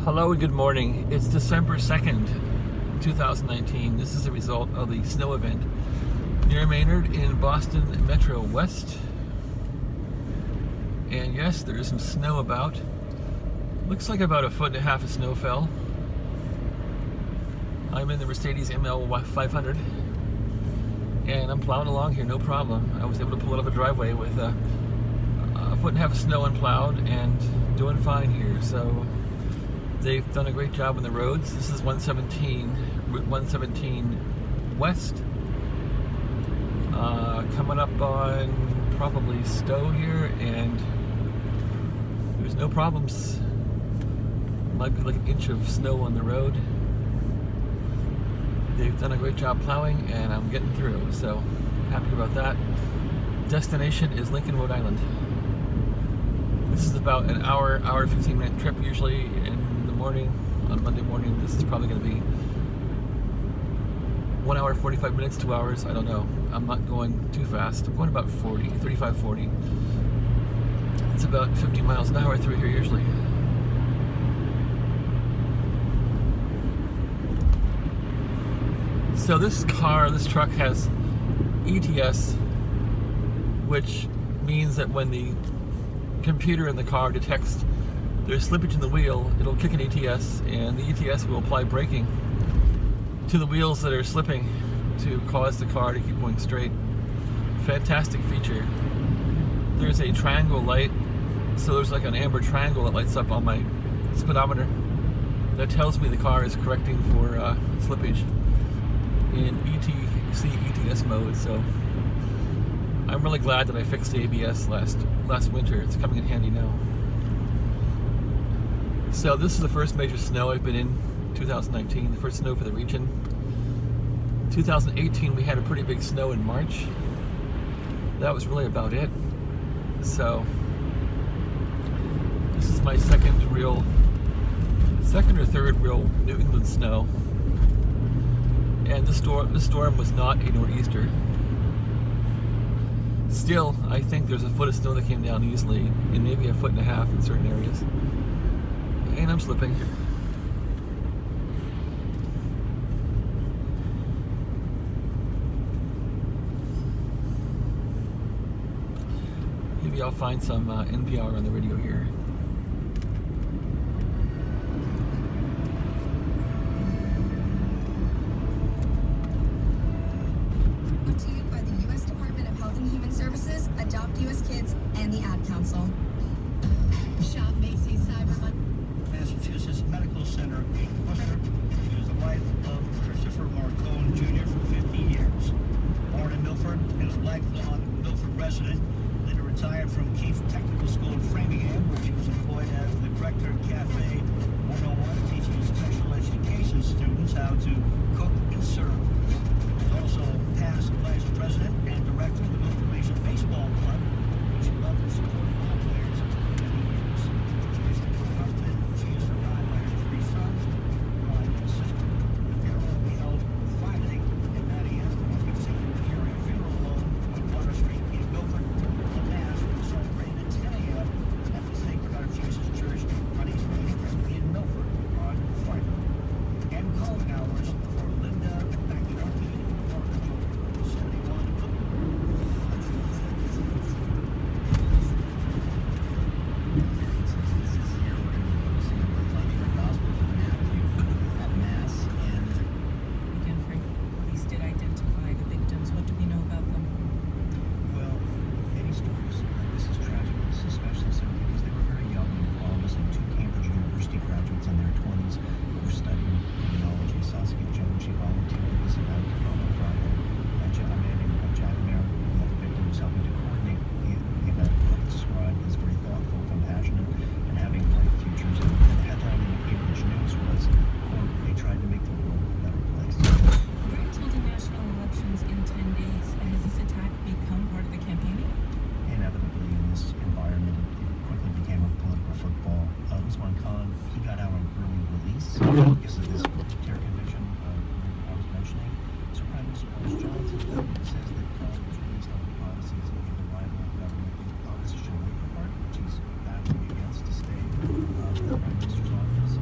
Hello and good morning. It's December 2nd, 2019. This is the result of the snow event near Maynard in Boston Metro West. And yes, there is some snow about. Looks like about 1.5 feet of snow fell. I'm in the Mercedes ML 500 and I'm plowing along here, no problem. I was able to pull out of a driveway with 1.5 feet of snow unplowed and doing fine here. So they've done a great job on the roads. This is 117, Route 117 West. Coming up on probably Stowe here, and there's no problems. Might be like an inch of snow on the road. They've done a great job plowing, and I'm getting through, so happy about that. Destination is Lincoln, Rhode Island. This is about an hour 15-minute trip usually in the morning. On Monday morning, this is probably going to be 1 hour, 45 minutes, 2 hours, I don't know. I'm not going too fast. I'm going about 35, 40. It's about 50 miles an hour through here usually. So this truck has ETS, which means that when the computer in the car detects there's slippage in the wheel, it'll kick an ETS, and the ETS will apply braking to the wheels that are slipping to cause the car to keep going straight. Fantastic feature. There's a triangle light, so there's like an amber triangle that lights up on my speedometer that tells me the car is correcting for slippage in ETS mode. So I'm really glad that I fixed the ABS last winter. It's coming in handy now. So this is the first major snow I've been in 2019, the first snow for the region. 2018 we had a pretty big snow in March. That was really about it. So this is my second or third real New England snow. And this storm was not a nor'easter. Still, I think there's 1 foot of snow that came down easily, and maybe 1.5 feet in certain areas. And I'm slipping. Maybe I'll find some NPR on the radio here. Brought to you by the U.S. Department of Health and Human Services, Adopt U.S. Kids, and the Ad Council. Shop Macy's Cyber Monday. Massachusetts Medical Center, Worcester. He was the wife of Christopher Marcone Jr. for 50 years. Born in Milford, he was a lifelong Milford resident. Later retired from Keefe Technical School in Framingham, where she was employed as the director of Cafe 101, teaching special education students how to cook and serve. He's also past vice president and director of the Milford Region Baseball Club, which loved and supported all players for many years. She's her husband. She is survived by her 3 sons and a sister. The funeral will be held Friday at 9 a.m. You can see the funeral home on Water Street in Milford. The Mass will be celebrated at 10 a.m. at the Sacred Heart of Jesus Church on East Main Street in Milford on Friday. And calling hours for Linda McCarthy, 71. Again, Frank, police did identify the victims. What do we know about them? Well, any stories like this is tragic. This is especially so because they were very young and all missing 2 Cambridge University graduates in their 20s who were studying criminology. Saskia Jones, she volunteered at this event on Friday. And a man named Jack Mayer, one of the victims, helping to coordinate the event, described as very thoughtful, compassionate, and having bright futures. And the headline in the Cambridge News was, quote, "They tried to make the world a better place." We're until the national elections in 10 days. Has this attack become part of the campaigning? Inevitably, in this environment, it quickly became a political football. Usman Khan, he got out on early release because of this terror conviction I was mentioning. So Prime Minister Boris Johnson says that Khan was released on the policies of the rival government opposition Labour Party, which he's battling against to stay in the Prime Minister's office.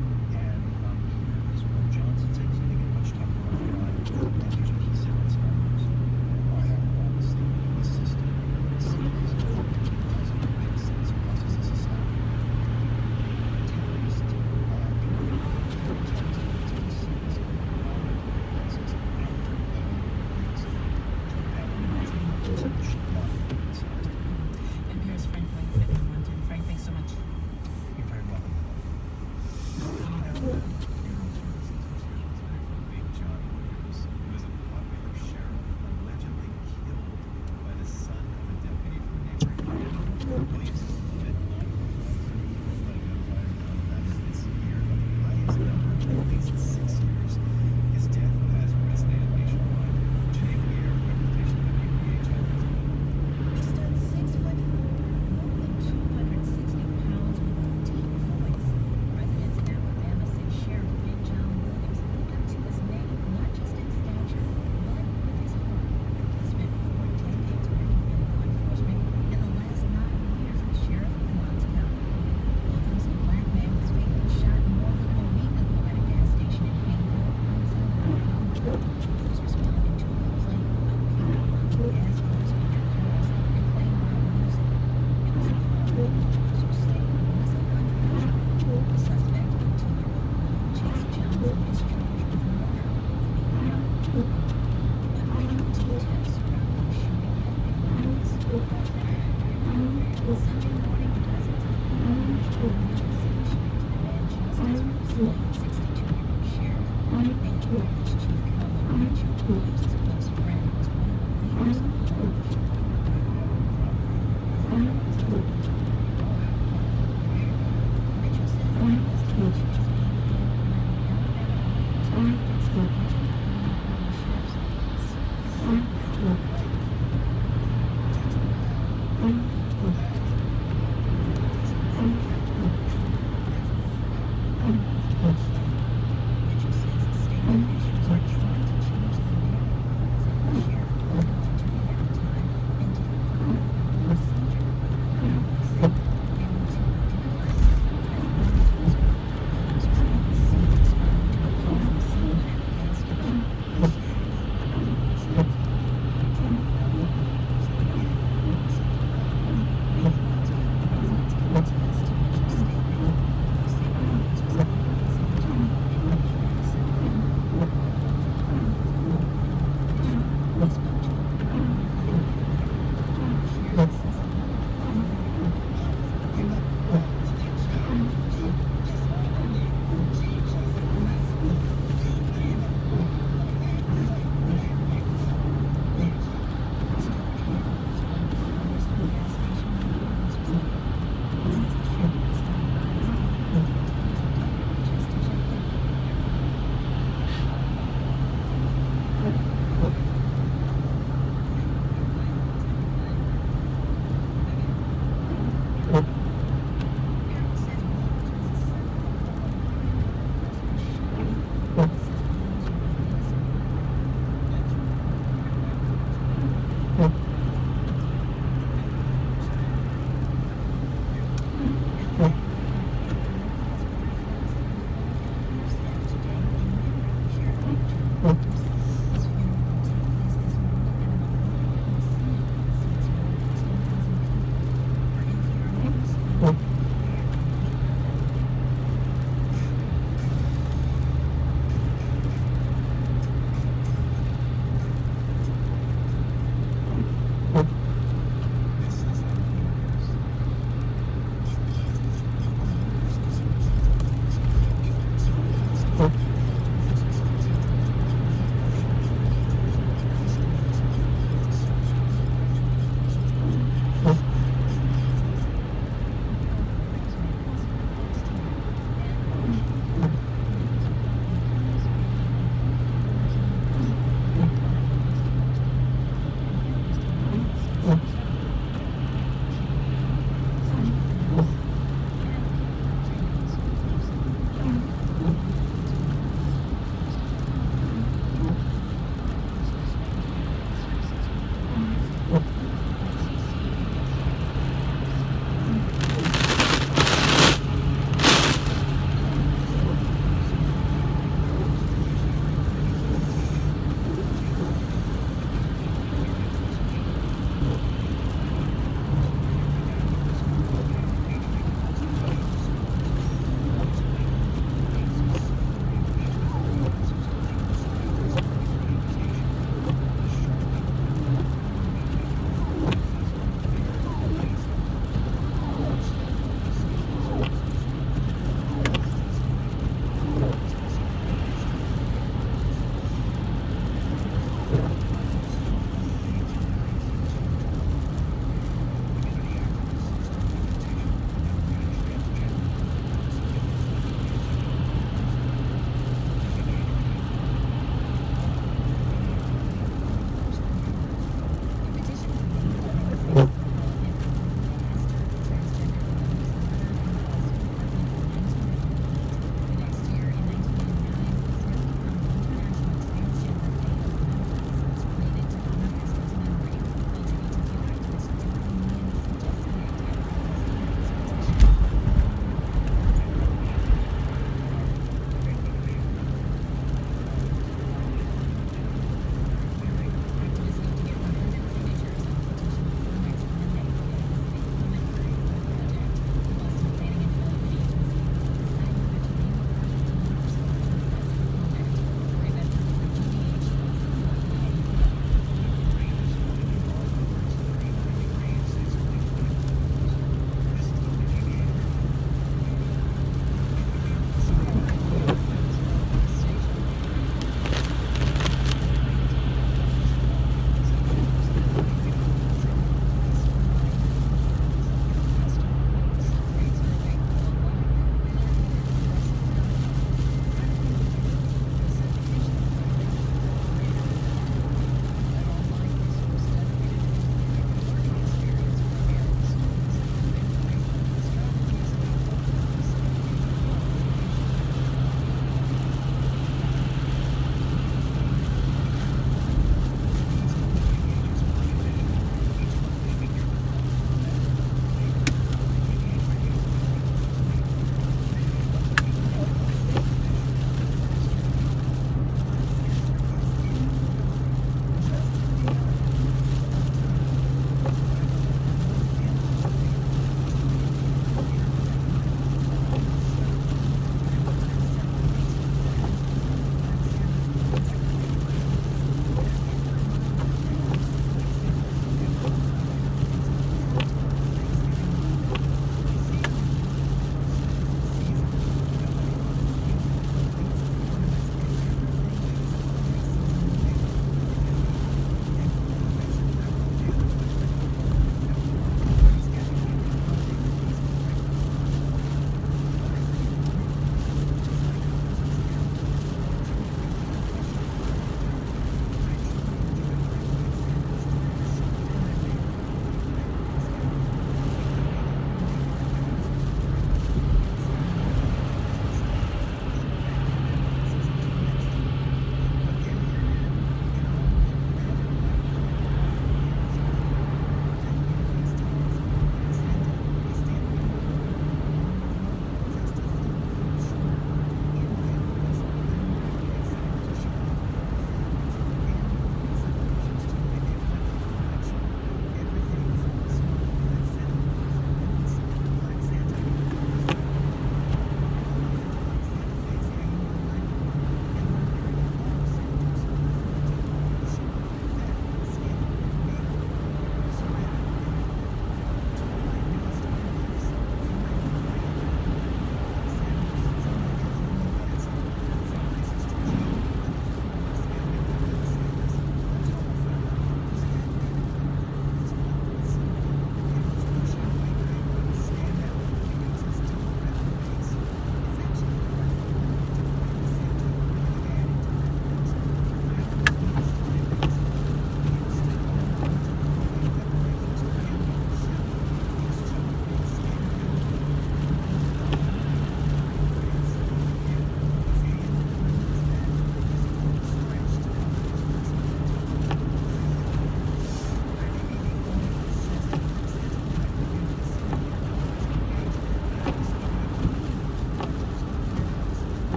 62-year-old sheriff. Maynard Mass Chief Rachel believes his close friend was one of the leaders of the revolution. Rachel says the investigation is being led by the sheriff's office.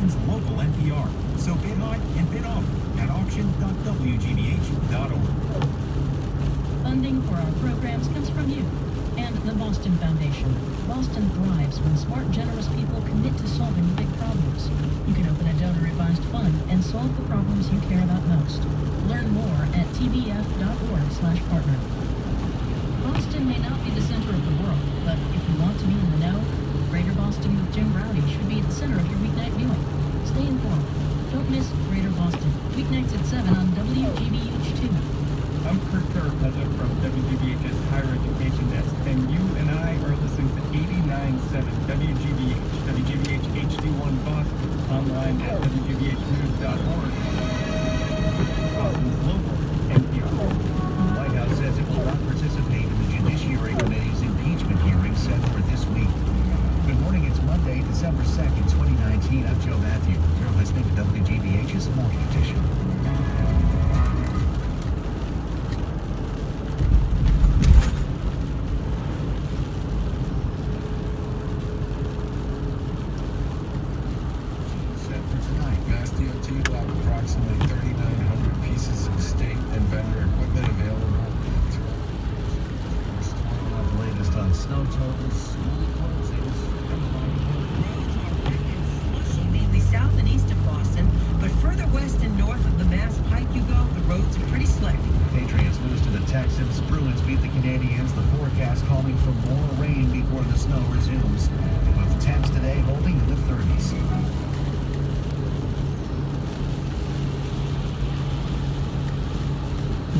Boston's local NPR. So bid high and bid often at auction.wgbh.org. Funding for our programs comes from you and the Boston Foundation. Boston thrives when smart, generous people commit to solving big problems. You can open a donor-advised fund and solve the problems you care about most. Learn more at tbf.org/partner. Boston may not be the center of the world, but if you want to be in the know, Greater Boston with Jim Rowdy should be at the center of your weeknight viewing. Stay informed. Don't miss Greater Boston, weeknights at 7 on WGBH2. I'm Kurt Carapezza from WGBH's Higher Education Desk, and you and I are listening to 89.7 WGBH, WGBH HD1 Boston, online at WGBHnews.org. Boston's local NPR. The White House says it will not participate in the Judiciary Committee's impeachment hearing set for this week. Good morning, it's Monday, December 2nd, 2019. I'm Joe Matthew. You're listening to WGBH's Morning Edition. Set for tonight, Mass DOT will have approximately 3,900 pieces of state and vendor equipment available throughout The latest on snow totals, school closings, Mainly south and east of Boston, but further west and north of the Mass Pike you go, the roads are pretty slick. Patriots lose to the Texans. Bruins beat the Canadiens. The forecast calling for more rain before the snow resumes, with temps today holding in the 30s.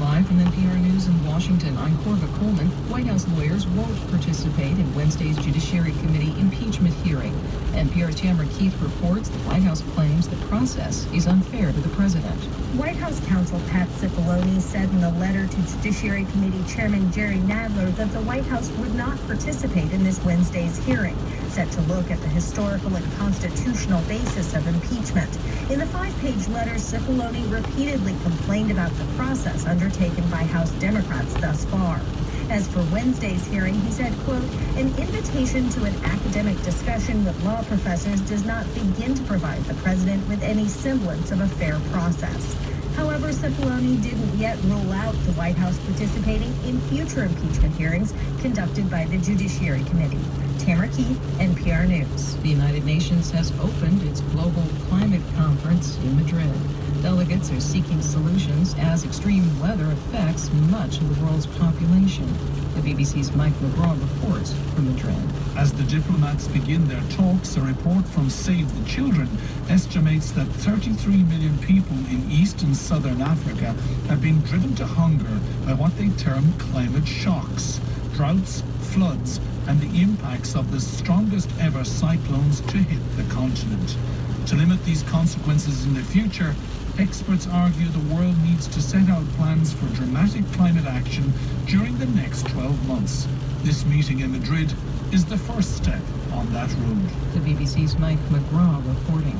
Live from NPR News in Washington, I'm Corva Coleman. White House lawyers won't participate in Wednesday's Judiciary Committee impeachment hearing. NPR's Tamara Keith reports the White House claims the process is unfair to the president. White House counsel Pat Cipollone said in a letter to Judiciary Committee Chairman Jerry Nadler that the White House would not participate in this Wednesday's hearing, set to look at the historical and constitutional basis of impeachment. In the 5-page letter, Cipollone repeatedly complained about the process undertaken by House Democrats thus far. As for Wednesday's hearing, he said, quote, an invitation to an academic discussion with law professors does not begin to provide the president with any semblance of a fair process. However, Cipollone didn't yet rule out the White House participating in future impeachment hearings conducted by the Judiciary Committee. Tamara Keith, NPR News. The United Nations has opened its global climate conference in Madrid. Delegates are seeking solutions as extreme weather affects much of the world's population. The BBC's Mike McGraw reports from Madrid. As the diplomats begin their talks, a report from Save the Children estimates that 33 million people in East and Southern Africa have been driven to hunger by what they term climate shocks, droughts, floods, and the impacts of the strongest ever cyclones to hit the continent. To limit these consequences in the future, experts argue the world needs to set out plans for dramatic climate action during the next 12 months. This meeting in Madrid is the first step on that road. The BBC's Mike McGraw reporting.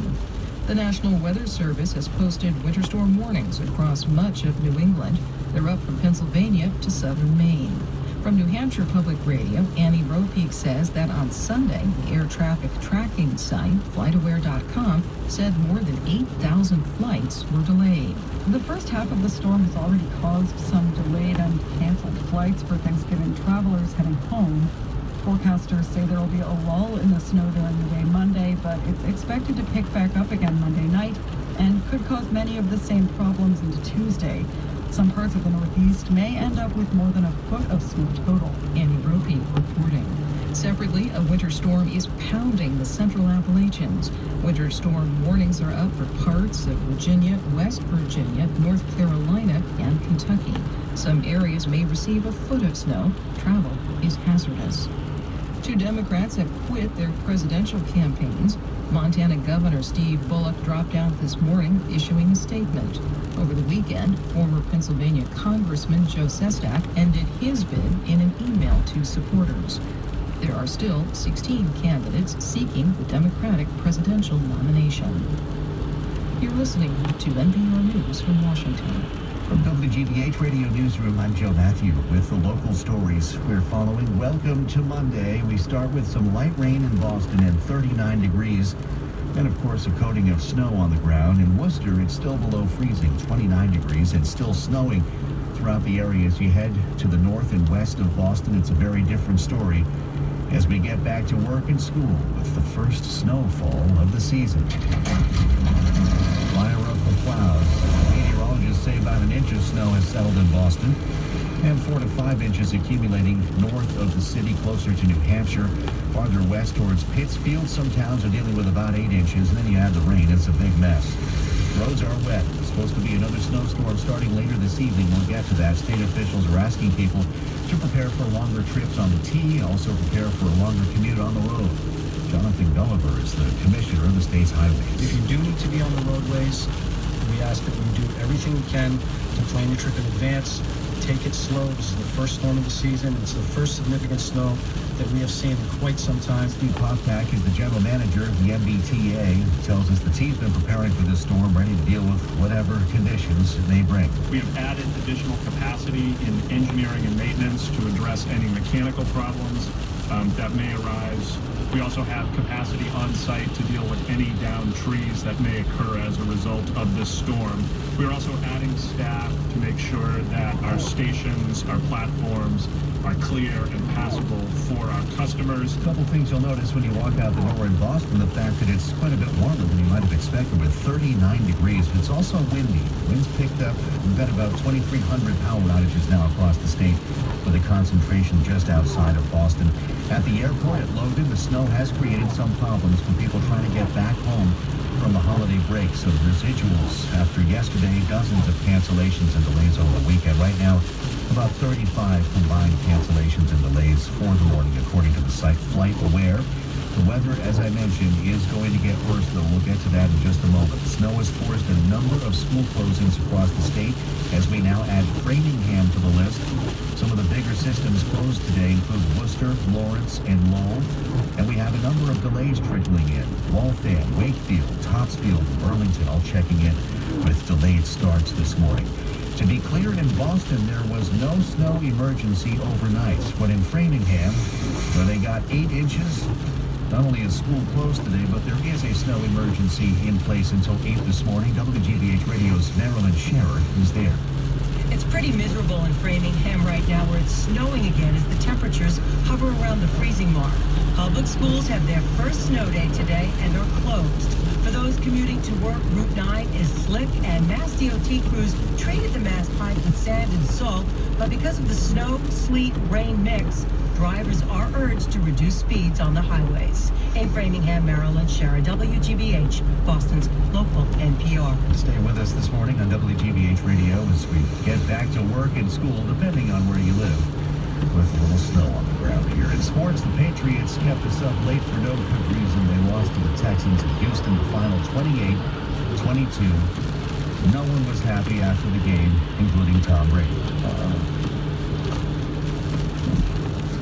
The National Weather Service has posted winter storm warnings across much of New England. They're up from Pennsylvania to southern Maine. From New Hampshire Public Radio, Annie Ropeek says that on Sunday, the air traffic tracking site, FlightAware.com, said more than 8,000 flights were delayed. The first half of the storm has already caused some delayed and canceled flights for Thanksgiving travelers heading home. Forecasters say there will be a lull in the snow during the day Monday, but it's expected to pick back up again Monday night and could cause many of the same problems into Tuesday. Some parts of the Northeast may end up with more than a foot of snow total. Annie Ropeek reporting. Separately, a winter storm is pounding the central Appalachians. Winter storm warnings are up for parts of Virginia, West Virginia, North Carolina, and Kentucky. Some areas may receive a foot of snow. Travel is hazardous. 2 Democrats have quit their presidential campaigns. Montana Governor Steve Bullock dropped out this morning, issuing a statement. Over the weekend, former Pennsylvania Congressman Joe Sestak ended his bid in an email to supporters. There are still 16 candidates seeking the Democratic presidential nomination. You're listening to NPR News from Washington. From WGBH Radio Newsroom, I'm Joe Matthew with the local stories we're following. Welcome to Monday. We start with some light rain in Boston and 39 degrees. And of course, a coating of snow on the ground. In Worcester, it's still below freezing, 29 degrees, and still snowing throughout the area. As you head to the north and west of Boston, it's a very different story as we get back to work and school with the first snowfall of the season. Fire up the clouds. Meteorologists say about an inch of snow has settled in Boston, and 4 to 5 inches accumulating north of the city, closer to New Hampshire. Farther west towards Pittsfield, some towns are dealing with about 8 inches, and then you add the rain. It's a big mess. Roads are wet. It's supposed to be another snowstorm starting later this evening. We'll get to that. State officials are asking people to prepare for longer trips on the T, also prepare for a longer commute on the road. Jonathan Gulliver is the commissioner of the state's highways. If you do need to be on the roadways, we ask that you do everything you can to plan your trip in advance. Take it slow. This is the first storm of the season. It's the first significant snow that we have seen in quite some time. Steve Poppak is the general manager of the MBTA. He tells us the team's been preparing for this storm, ready to deal with whatever conditions it may bring. We have added additional capacity in engineering and maintenance to address any mechanical problems that may arise. We also have capacity on site to deal with any downed trees that may occur as a result of this storm. We're also adding staff to make sure that our stations, our platforms are clear and passable for our customers. A couple things you'll notice when you walk out the door in Boston, the fact that it's quite a bit warmer than you might have expected with 39 degrees, but it's also windy. Winds picked up. We've got about 2,300 power outages now across the state, with a concentration just outside of Boston. At the airport at Logan, the snow has created some problems for people trying to get back home from the holiday break. So residuals after yesterday, dozens of cancellations and delays over the weekend. Right now, about 35 combined cancellations and delays for the morning, according to the site Flight Aware. The weather, as I mentioned, is going to get worse, though. We'll get to that in just a moment. Snow has forced a number of school closings across the state as we now add Framingham to the list. Some of the bigger systems closed today include Worcester, Lawrence, and Lowell. And we have a number of delays trickling in. Waltham, Wakefield, Topsfield, and Burlington all checking in with delayed starts this morning. To be clear, in Boston, there was no snow emergency overnight. But in Framingham, where they got 8 inches, not only is school closed today, but there is a snow emergency in place until 8 this morning. WGBH Radio's Marilyn Scherer is there. It's pretty miserable in Framingham right now, where it's snowing again as the temperatures hover around the freezing mark. Public schools have their first snow day today and are closed. For those commuting to work, Route 9 is slick, and Mass DOT crews treated the Mass Pike with sand and salt, but because of the snow, sleet, rain mix, drivers are urged to reduce speeds on the highways. In Framingham, Maryland, Sharon, WGBH, Boston's local NPR. Stay with us this morning on WGBH Radio as we get back to work and school, depending on where you live, with a little snow on the ground here. In sports, the Patriots kept us up late for no good reason. They lost to the Texans in Houston, the final 28-22. No one was happy after the game, including Tom Brady.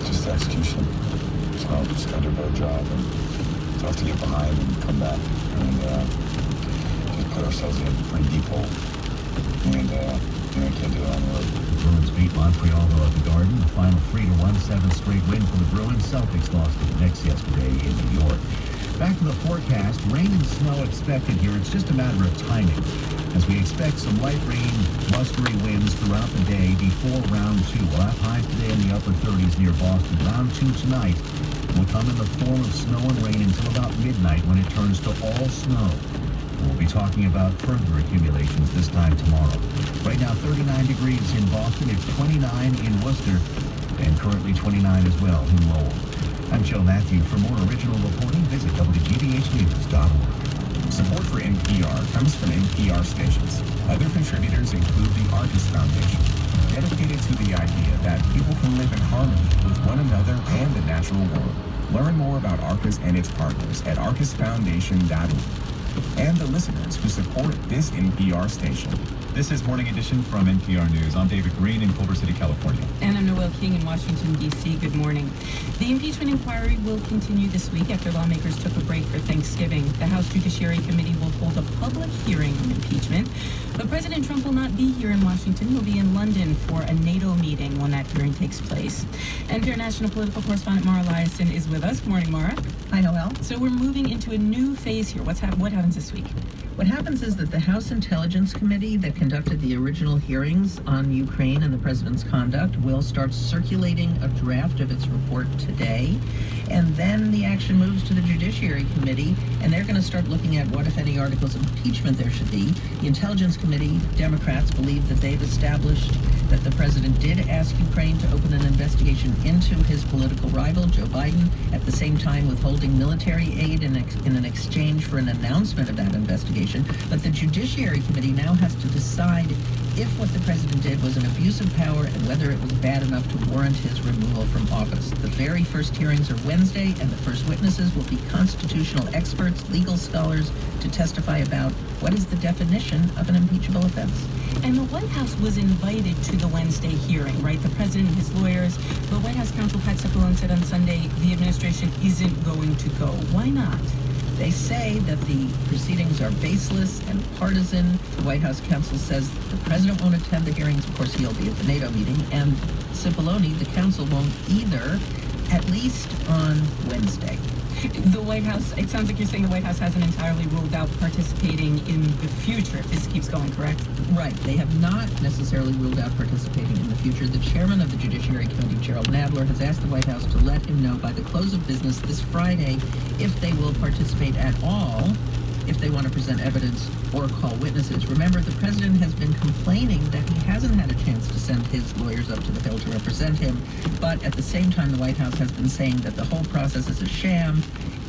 Just execution. So just got to do a better job, and it's tough to get behind and come back, and just put ourselves in a pretty deep hole, and can't do it on the road. The Bruins beat Montreal though at the Garden. The final 3-1, 7th straight win for the Bruins. Celtics lost to the Knicks yesterday in New York. Back to the forecast. Rain and snow expected here. It's just a matter of timing, as we expect some light rain, blustery winds throughout the day before round 2. We'll have highs today in the upper 30s near Boston. Round 2 tonight will come in the form of snow and rain until about midnight, when it turns to all snow. We'll be talking about further accumulations this time tomorrow. Right now, 39 degrees in Boston. It's 29 in Worcester, and currently 29 as well in Lowell. I'm Joe Matthew. For more original reporting, visit WGBHnews.org. Support for NPR comes from NPR stations. Other contributors include the Arcus Foundation, dedicated to the idea that people can live in harmony with one another and the natural world. Learn more about Arcus and its partners at arcusfoundation.org. And the listeners who support this NPR station. This is Morning Edition from NPR News. I'm David Green in Culver City, California. And I'm Noel King in Washington, D.C. Good morning. The impeachment inquiry will continue this week after lawmakers took a break for Thanksgiving. The House Judiciary Committee will hold a public hearing on impeachment. But President Trump will not be here in Washington. He'll be in London for a NATO meeting when that hearing takes place. NPR national political correspondent Mara Liasson is with us. Good morning, Mara. Hi, Noel. So we're moving into a new phase here. What happens this week? What happens is that the House Intelligence Committee that conducted the original hearings on Ukraine and the president's conduct will start circulating a draft of its report today. And then the action moves to the Judiciary Committee, and they're going to start looking at what, if any, articles of impeachment there should be. The Intelligence Committee, Democrats believe that they've established that the president did ask Ukraine to open an investigation into his political rival, Joe Biden, at the same time withholding military aid in an exchange for an announcement of that investigation. But the Judiciary Committee now has to decide if what the president did was an abuse of power and whether it was bad enough to warrant his removal from office. The very first hearings are Wednesday, and the first witnesses will be constitutional experts, legal scholars, to testify about what is the definition of an impeachable offense. And the White House was invited to the Wednesday hearing, right? The president and his lawyers. But White House counsel Pat Cipollone said on Sunday the administration isn't going to go. Why not? They say that the proceedings are baseless and partisan. The White House counsel says the president won't attend the hearings. Of course, he'll be at the NATO meeting. And Cipollone, the counsel, won't either, at least on Wednesday. The White House, it sounds like you're saying the White House hasn't entirely ruled out participating in the future if this keeps going, correct? Right. They have not necessarily ruled out participating in the future. The chairman of the Judiciary Committee, Gerald Nadler, has asked the White House to let him know by the close of business this Friday if they will participate at all, if they want to present evidence or call witnesses. Remember, the president has been complaining that he hasn't had a chance to send his lawyers up to the Hill to represent him, but at the same time, the White House has been saying that the whole process is a sham,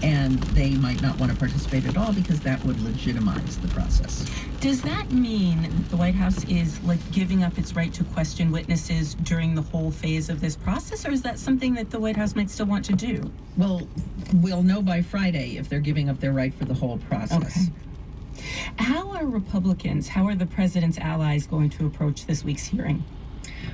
and they might not want to participate at all because that would legitimize the process. Does that mean that the White House is giving up its right to question witnesses during the whole phase of this process, or is that something that the White House might still want to do? Well, we'll know by Friday if they're giving up their right for the whole process. Okay. How are Republicans, how are the president's allies going to approach this week's hearing?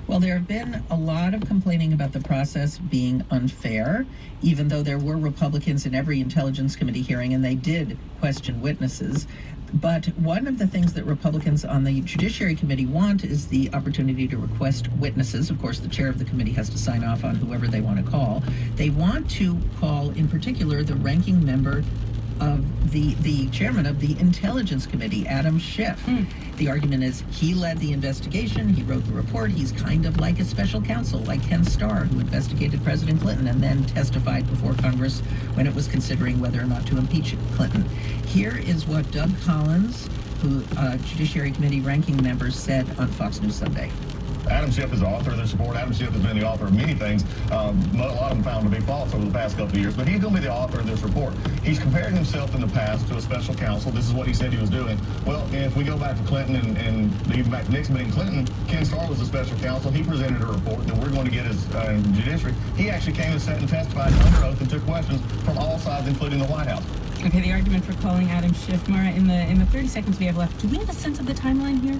Well, there have been a lot of complaining about the process being unfair, even though there were Republicans in every Intelligence Committee hearing, and they did question witnesses. But one of the things that Republicans on the Judiciary Committee want is the opportunity to request witnesses. Of course, the chair of the committee has to sign off on whoever they want to call. They want to call, in particular, the ranking member of the chairman of the Intelligence Committee, Adam Schiff. The argument is he led the investigation, he wrote the report, he's kind of like a special counsel, like Ken Starr, who investigated President Clinton and then testified before Congress when it was considering whether or not to impeach Clinton. Here is what Doug Collins, who Judiciary Committee ranking member, said on Fox News Sunday. Adam Schiff is the author of this report. Adam Schiff has been the author of many things, a lot of them found to be false over the past couple of years, but he's going to be the author of this report. He's comparing himself in the past to a special counsel. This is what he said he was doing. Well, if we go back to Clinton and even back to Nixon and Clinton, Ken Starr was a special counsel. He presented a report that we're going to get as judiciary. He actually came and sat and testified under oath and took questions from all sides, including the White House. Okay, the argument for calling Adam Schiff, Mara, in the 30 seconds we have left, do we have a sense of the timeline here?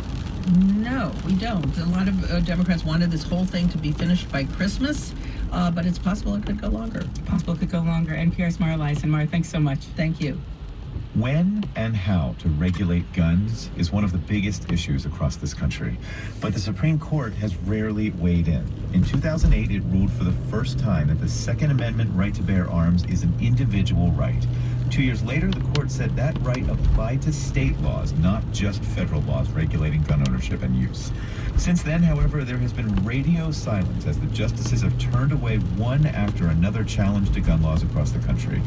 No, we don't. A lot of Democrats wanted this whole thing to be finished by Christmas, but it's possible it could go longer. Possible it could go longer. NPR's Mara Liasson. Mara, thanks so much. Thank you. When and how to regulate guns is one of the biggest issues across this country, but the Supreme Court has rarely weighed in. In 2008, it ruled for the first time that the Second Amendment right to bear arms is an individual right. 2 years later, the court said that right applied to state laws, not just federal laws regulating gun ownership and use. Since then, however, there has been radio silence as the justices have turned away one after another challenge to gun laws across the country.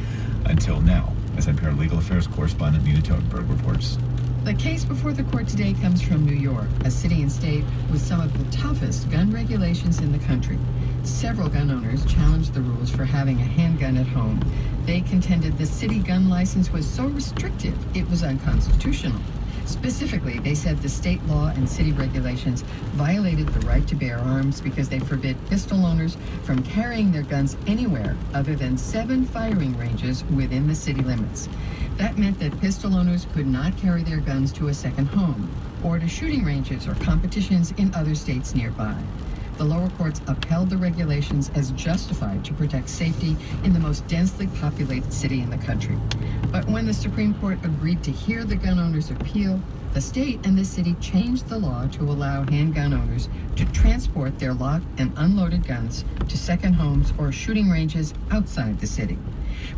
Until now, as NPR legal affairs correspondent Nina Totenberg reports. The case before the court today comes from New York, a city and state with some of the toughest gun regulations in the country. Several gun owners challenged the rules for having a handgun at home. They contended the city gun license was so restrictive it was unconstitutional. Specifically, they said the state law and city regulations violated the right to bear arms because they forbid pistol owners from carrying their guns anywhere other than 7 firing ranges within the city limits. That meant that pistol owners could not carry their guns to a second home. or to shooting ranges or competitions in other states nearby. The lower courts upheld the regulations as justified to protect safety in the most densely populated city in the country. But when the Supreme Court agreed to hear the gun owners' appeal, the state and the city changed the law to allow handgun owners to transport their locked and unloaded guns to second homes or shooting ranges outside the city.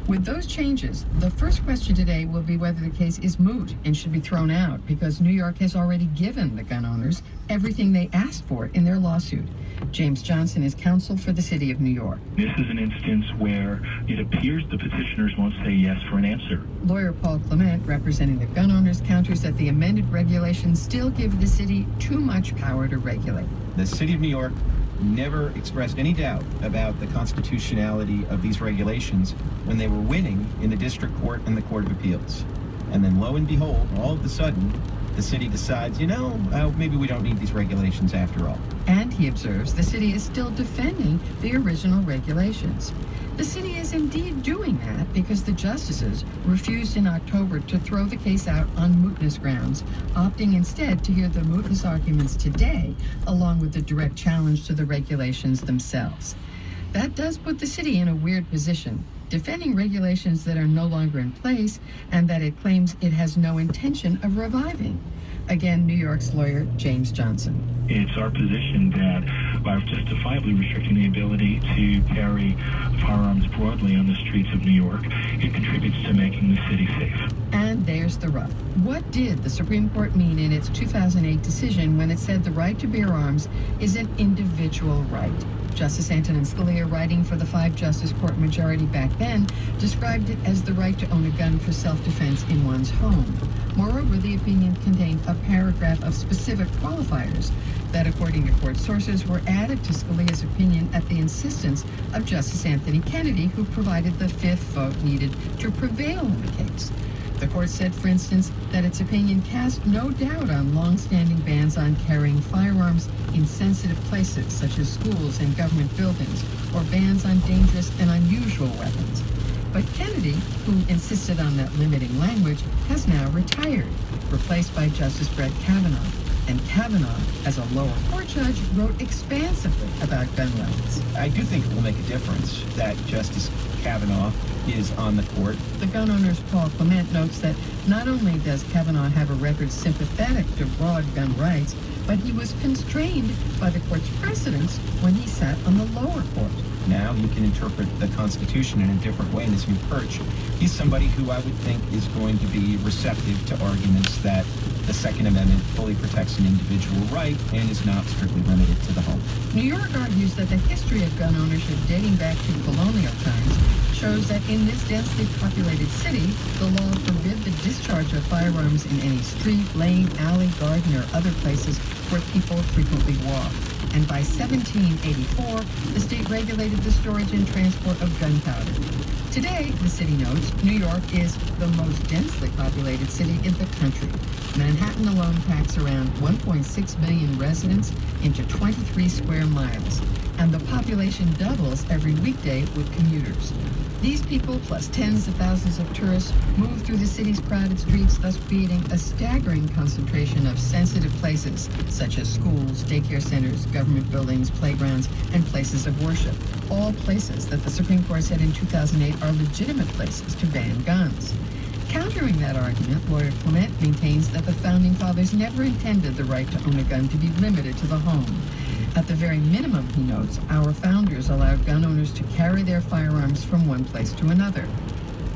With those changes, the first question today will be whether the case is moot and should be thrown out because New York has already given the gun owners everything they asked for in their lawsuit. James Johnson is counsel for the city of New York. This is an instance where it appears the petitioners won't say yes for an answer. Lawyer Paul Clement, representing the gun owners, counters that the amended regulations still give the city too much power to regulate. The city of New York never expressed any doubt about the constitutionality of these regulations when they were winning in the district court and the Court of Appeals. And then lo and behold, all of a sudden, the city decides, maybe we don't need these regulations after all. And he observes the city is still defending the original regulations. The city is indeed doing that because the justices refused in October to throw the case out on mootness grounds, opting instead to hear the mootness arguments today, along with the direct challenge to the regulations themselves. That does put the city in a weird position, defending regulations that are no longer in place and that it claims it has no intention of reviving. Again, New York's lawyer, James Johnson. It's our position that by justifiably restricting the ability to carry firearms broadly on the streets of New York, it contributes to making the city safe. And there's the rub. What did the Supreme Court mean in its 2008 decision when it said the right to bear arms is an individual right? Justice Antonin Scalia, writing for the 5-justice court majority back then, described it as the right to own a gun for self-defense in one's home. Moreover, the opinion contained a paragraph of specific qualifiers that, according to court sources, were added to Scalia's opinion at the insistence of Justice Anthony Kennedy, who provided the fifth vote needed to prevail in the case. The court said, for instance, that its opinion cast no doubt on long-standing bans on carrying firearms in sensitive places, such as schools and government buildings, or bans on dangerous and unusual weapons. But Kennedy, who insisted on that limiting language, has now retired, replaced by Justice Brett Kavanaugh. And Kavanaugh, as a lower court judge, wrote expansively about gun rights. I do think it will make a difference that Justice Kavanaugh is on the court. The gun owner's Paul Clement notes that not only does Kavanaugh have a record sympathetic to broad gun rights, but he was constrained by the court's precedents when he sat on the lower court. Now he can interpret the Constitution in a different way in this new perch. He's somebody who I would think is going to be receptive to arguments that the Second Amendment fully protects an individual right and is not strictly limited to the home. New York argues that the history of gun ownership dating back to colonial times shows that in this densely populated city, the law forbid the discharge of firearms in any street, lane, alley, garden, or other places where people frequently walk. And by 1784, the state regulated the storage and transport of gunpowder. Today, the city notes, New York is the most densely populated city in the country. Manhattan alone packs around 1.6 million residents into 23 square miles, and the population doubles every weekday with commuters. These people, plus tens of thousands of tourists, move through the city's crowded streets, thus creating a staggering concentration of sensitive places, such as schools, daycare centers, government buildings, playgrounds, and places of worship. All places that the Supreme Court said in 2008 are legitimate places to ban guns. Countering that argument, lawyer Clement maintains that the Founding Fathers never intended the right to own a gun to be limited to the home. At the very minimum, he notes, our founders allowed gun owners to carry their firearms from one place to another.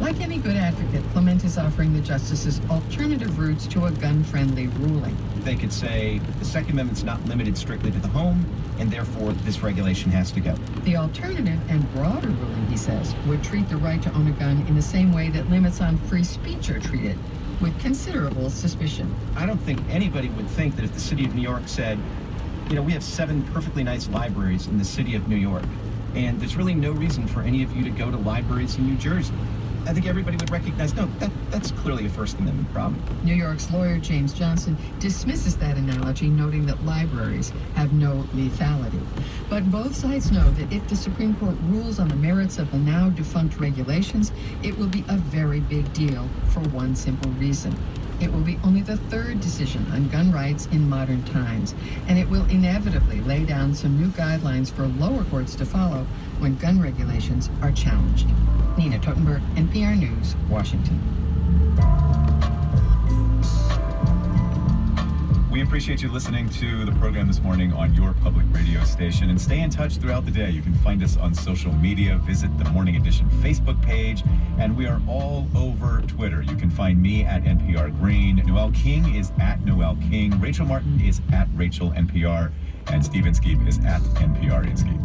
Like any good advocate, Clement is offering the justices alternative routes to a gun-friendly ruling. They could say the Second Amendment's not limited strictly to the home, and therefore this regulation has to go. The alternative and broader ruling, he says, would treat the right to own a gun in the same way that limits on free speech are treated, with considerable suspicion. I don't think anybody would think that if the city of New York said, we have 7 perfectly nice libraries in the city of New York, and there's really no reason for any of you to go to libraries in New Jersey. I think everybody would recognize, no, that's clearly a First Amendment problem. New York's lawyer, James Johnson, dismisses that analogy, noting that libraries have no lethality. But both sides know that if the Supreme Court rules on the merits of the now defunct regulations, it will be a very big deal for one simple reason. It will be only the third decision on gun rights in modern times, and it will inevitably lay down some new guidelines for lower courts to follow when gun regulations are challenged. Nina Totenberg, NPR News, Washington. We appreciate you listening to the program this morning on your public radio station, and stay in touch throughout the day. You can find us on social media, visit the Morning Edition Facebook page, and we are all over Twitter. You can find me at NPR Green. Noel King is at Noel King. Rachel Martin is at Rachel NPR, and Steve Inskeep is at NPR Inskeep.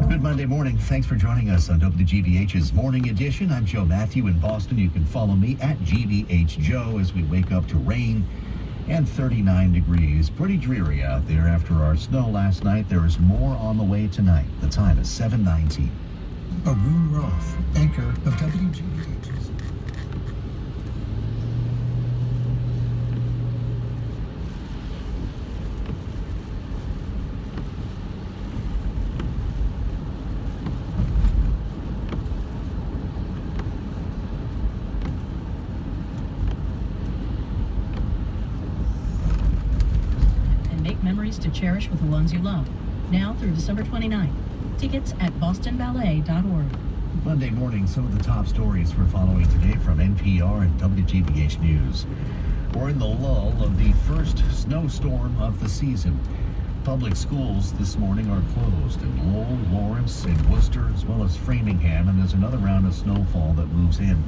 Good Monday morning. Thanks for joining us on WGBH's Morning Edition. I'm Joe Matthew in Boston. You can follow me at GBH Joe as we wake up to rain and 39 degrees. Pretty dreary out there after our snow last night. There is more on the way tonight. The time is 7:19. Arun Roth, anchor of WGBH's. Memories to cherish with the ones you love. Now through December 29th. Tickets at bostonballet.org. Monday morning, some of the top stories we're following today from NPR and WGBH News. We're in the lull of the first snowstorm of the season. Public schools this morning are closed in Lowell, Lawrence, and Worcester, as well as Framingham, and there's another round of snowfall that moves in.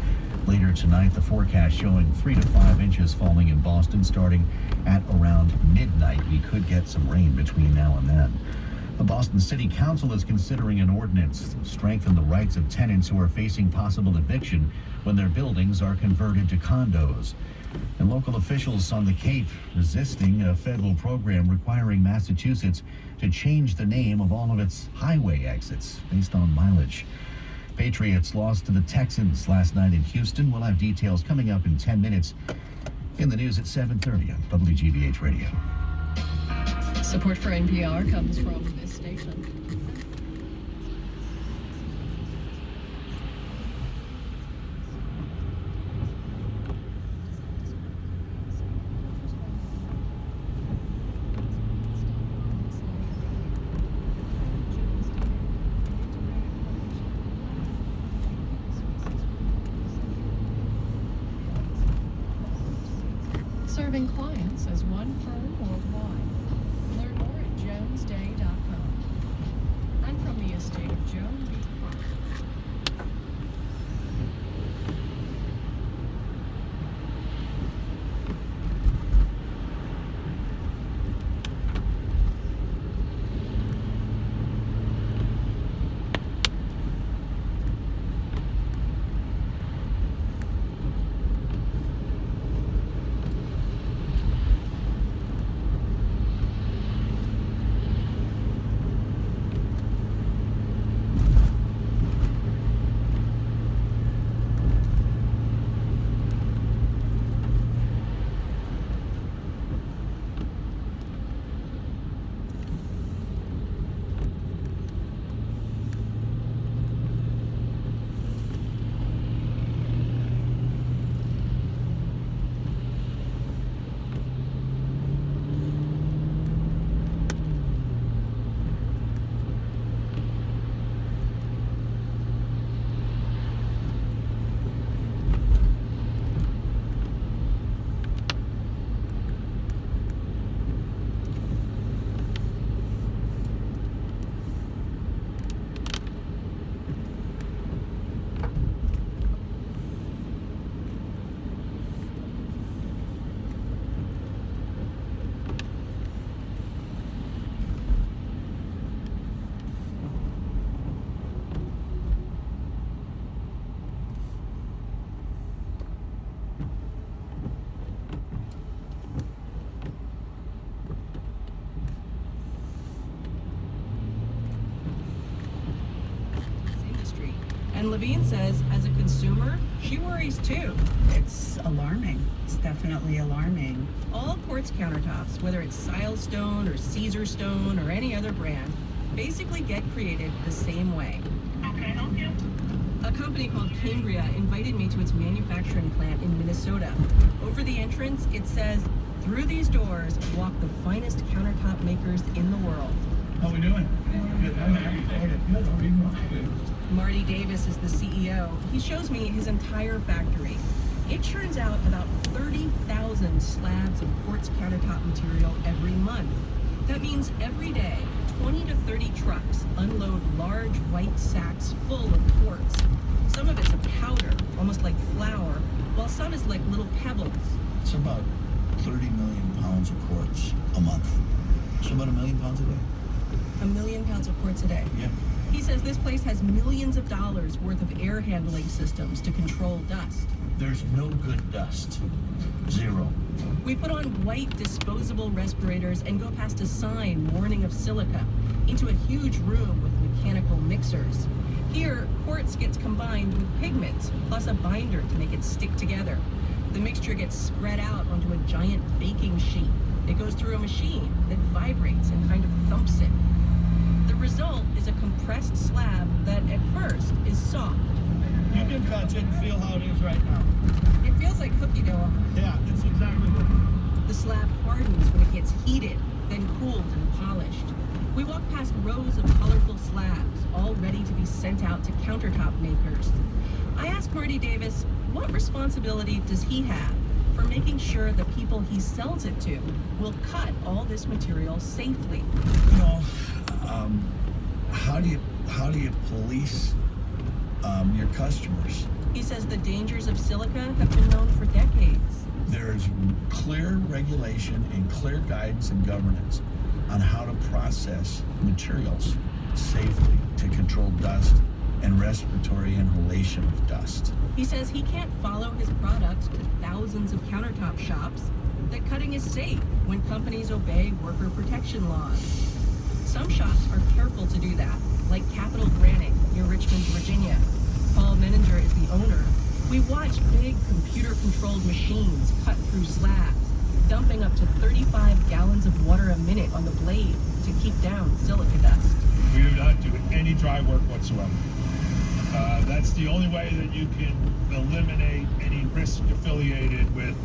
Later tonight, the forecast showing 3 to 5 inches falling in Boston starting at around midnight. We could get some rain between now and then. The Boston City Council is considering an ordinance to strengthen the rights of tenants who are facing possible eviction when their buildings are converted to condos. And local officials on the Cape resisting a federal program requiring Massachusetts to change the name of all of its highway exits based on mileage. Patriots lost to the Texans last night in Houston. We'll have details coming up in 10 minutes in the news at 7:30 on WGBH Radio. Support for NPR comes from this station. Serving clients as one firm worldwide. Learn more at jonesday.com. I'm from the estate of Joan B. Clark. And Levine says, as a consumer, she worries too. It's alarming. It's definitely alarming. All quartz countertops, whether it's Silestone or Caesar Stone or any other brand, basically get created the same way. A company called Cambria invited me to its manufacturing plant in Minnesota. Over the entrance, it says, "Through these doors walk the finest countertop makers in the world." How we doing? Marty Davis is the CEO. He shows me his entire factory. It churns out about 30,000 slabs of quartz countertop material every month. That means every day, 20 to 30 trucks unload large white sacks full of quartz. Some of it's a powder, almost like flour, while some is like little pebbles. It's about 30 million pounds of quartz a month. So about 1 million pounds a day. 1 million pounds of quartz a day. Yeah. He says this place has millions of dollars worth of air handling systems to control dust. There's no good dust. Zero. We put on white disposable respirators and go past a sign warning of silica into a huge room with mechanical mixers. Here, quartz gets combined with pigments, plus a binder to make it stick together. The mixture gets spread out onto a giant baking sheet. It goes through a machine that vibrates and kind of thumps it. The result is a compressed slab that at first is soft. You can touch it and feel how it is right now. It feels like cookie dough. Yeah, it's exactly what. The slab hardens when it gets heated, then cooled and polished. We walk past rows of colorful slabs, all ready to be sent out to countertop makers. I ask Marty Davis, what responsibility does he have for making sure the people he sells it to will cut all this material safely? You know, how do you police your customers? He says the dangers of silica have been known for decades. There's clear regulation and clear guidance and governance on how to process materials safely to control dust and respiratory inhalation of dust. He says he can't follow his product to thousands of countertop shops, that cutting is safe when companies obey worker protection laws. Some shops are careful to do that, like Capital Granite near Richmond, Virginia. Paul Menninger is the owner. We watch big computer-controlled machines cut through slabs, dumping up to 35 gallons of water a minute on the blade to keep down silica dust. We do not do any dry work whatsoever. That's the only way that you can eliminate any risk affiliated with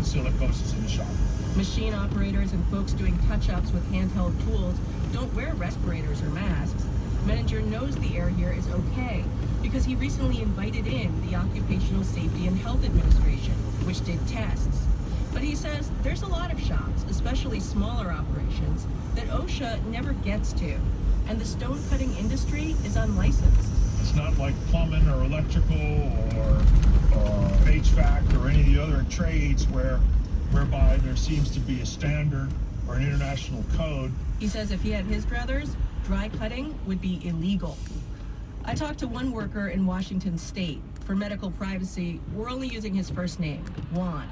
silicosis in the shop. Machine operators and folks doing touch-ups with handheld tools don't wear respirators or masks. Menninger knows the air here is okay because he recently invited in the Occupational Safety and Health Administration, which did tests. But he says there's a lot of shops, especially smaller operations, that OSHA never gets to, and the stone cutting industry is unlicensed. It's not like plumbing or electrical or HVAC or any of the other trades whereby there seems to be a standard or an international code. He says if he had his druthers, dry cutting would be illegal. I talked to one worker in Washington State. For medical privacy, we're only using his first name, Juan.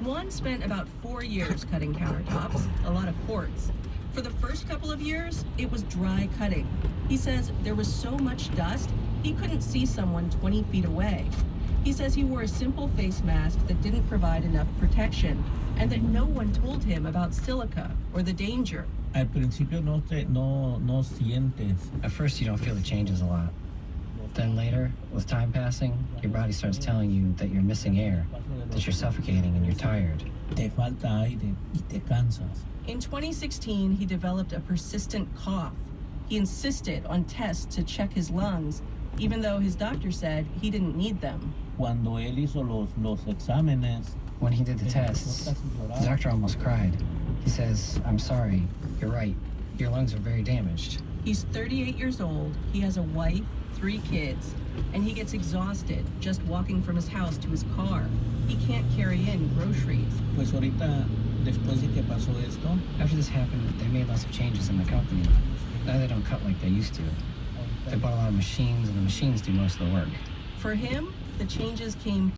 Juan spent about 4 years cutting countertops, a lot of quartz. For the first couple of years, it was dry cutting. He says there was so much dust, he couldn't see someone 20 feet away. He says he wore a simple face mask that didn't provide enough protection, and that no one told him about silica or the danger. Al principio no sientes. At first you don't feel the changes a lot. Then later, with time passing, your body starts telling you that you're missing air, that you're suffocating and you're tired. Te falta aire y te cansas. In 2016, he developed a persistent cough. He insisted on tests to check his lungs, even though his doctor said he didn't need them. Cuando él hizo los exámenes, when he did the tests, the doctor almost cried. He says, "I'm sorry, you're right. Your lungs are very damaged." He's 38 years old, he has a wife, 3 kids, and he gets exhausted just walking from his house to his car. He can't carry in groceries. Pues ahorita, después de que pasó esto, after this happened, they made lots of changes in the company. Now they don't cut like they used to. They bought a lot of machines, and the machines do most of the work. For him, the changes came